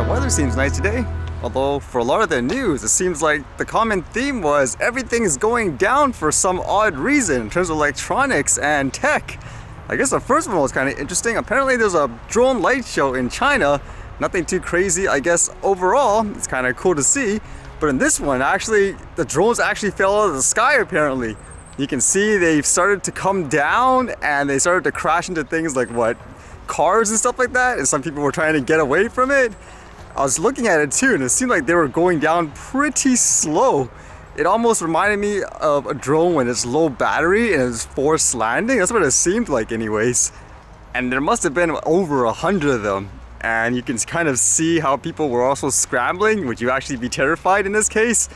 weather seems nice today. Although for a lot of the news, it seems like the common theme was everything is going down for some odd reason in terms of electronics and tech. I guess the first one was kind of interesting. Apparently there's a drone light show in China. Nothing too crazy, I guess. Overall, it's kind of cool to see. But in this one, actually, the drones actually fell out of the sky apparently. You can see they've started to come down and they started to crash into things like cars and stuff like that, and some people were trying to get away from it. I was looking at it too, and it seemed like they were going down pretty slow. It almost reminded me of a drone when it's low battery and it's forced landing. That's what it seemed like anyways. And there must have been over 100 of them. And you can kind of see how people were also scrambling. Would you actually be terrified in this case?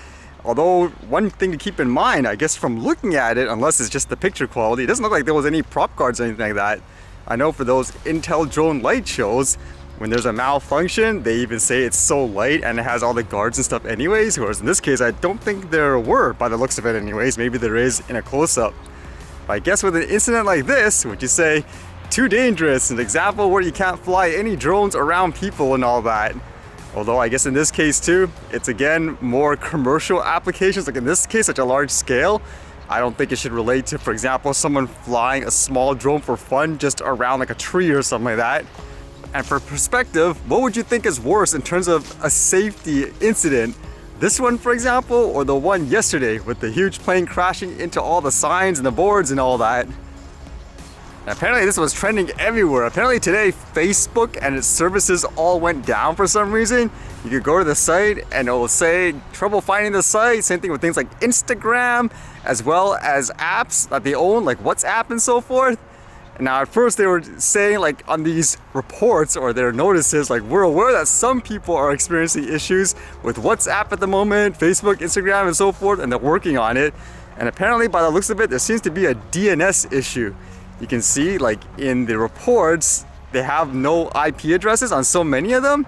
Although, one thing to keep in mind, I guess from looking at it, unless it's just the picture quality, it doesn't look like there was any prop guards or anything like that. I know for those Intel drone light shows, when there's a malfunction, they even say it's so light and it has all the guards and stuff anyways, whereas in this case, I don't think there were, by the looks of it anyways. Maybe there is in a close-up. But I guess with an incident like this, would you say, too dangerous, an example where you can't fly any drones around people and all that. Although I guess in this case too, it's again more commercial applications, like in this case, such a large scale. I don't think it should relate to, for example, someone flying a small drone for fun just around like a tree or something like that. And for perspective, what would you think is worse in terms of a safety incident? This one, for example, or the one yesterday with the huge plane crashing into all the signs and the boards and all that? And apparently this was trending everywhere. Apparently today, Facebook and its services all went down for some reason. You could go to the site and it will say trouble finding the site. Same thing with things like Instagram, as well as apps that they own, like WhatsApp and so forth. And now at first they were saying like on these reports or their notices, like we're aware that some people are experiencing issues with WhatsApp at the moment, Facebook, Instagram and so forth, and they're working on it. And apparently by the looks of it, there seems to be a DNS issue. You can see like in the reports, they have no IP addresses on so many of them.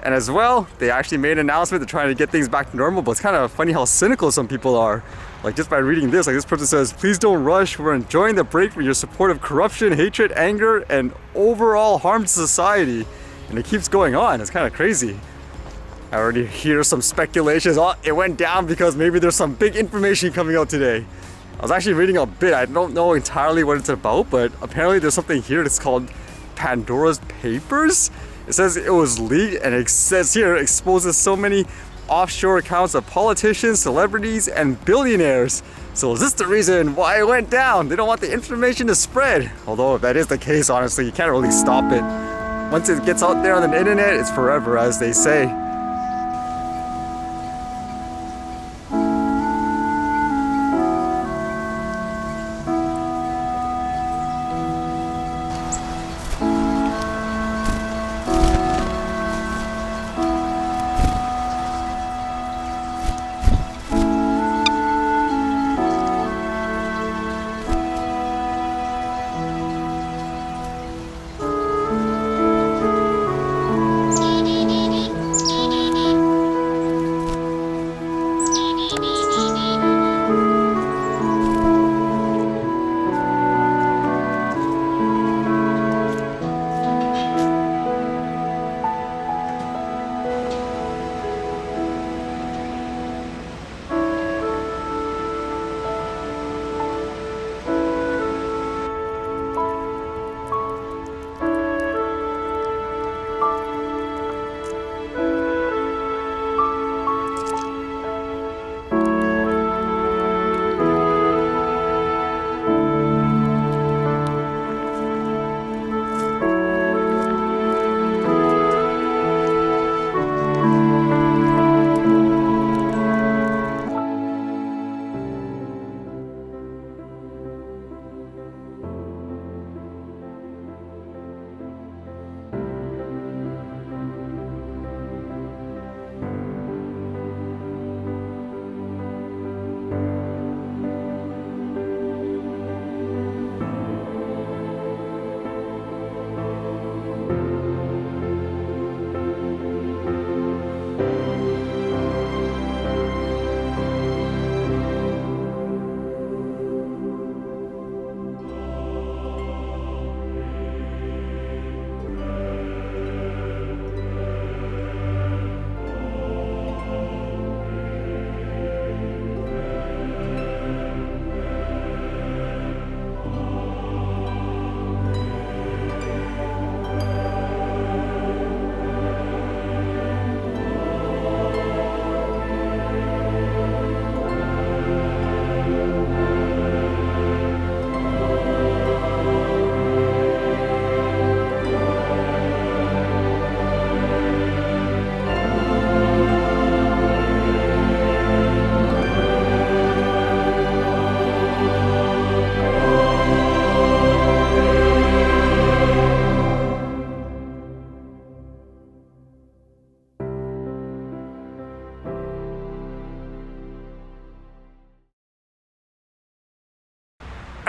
And as well, they actually made an announcement they're trying to get things back to normal, but it's kind of funny how cynical some people are. Like just by reading this, like this person says, please don't rush, we're enjoying the break from your support of corruption, hatred, anger, and overall harm to society. And it keeps going on, it's kind of crazy. I already hear some speculations, oh, it went down because maybe there's some big information coming out today. I was actually reading a bit, I don't know entirely what it's about, but apparently there's something here that's called Pandora's Papers. It says it was leaked, and it says here it exposes so many offshore accounts of politicians, celebrities, and billionaires. So is this the reason why it went down? They don't want the information to spread. Although if that is the case, honestly, you can't really stop it. Once it gets out there on the internet, it's forever, as they say.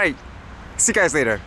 Alright, see you guys later.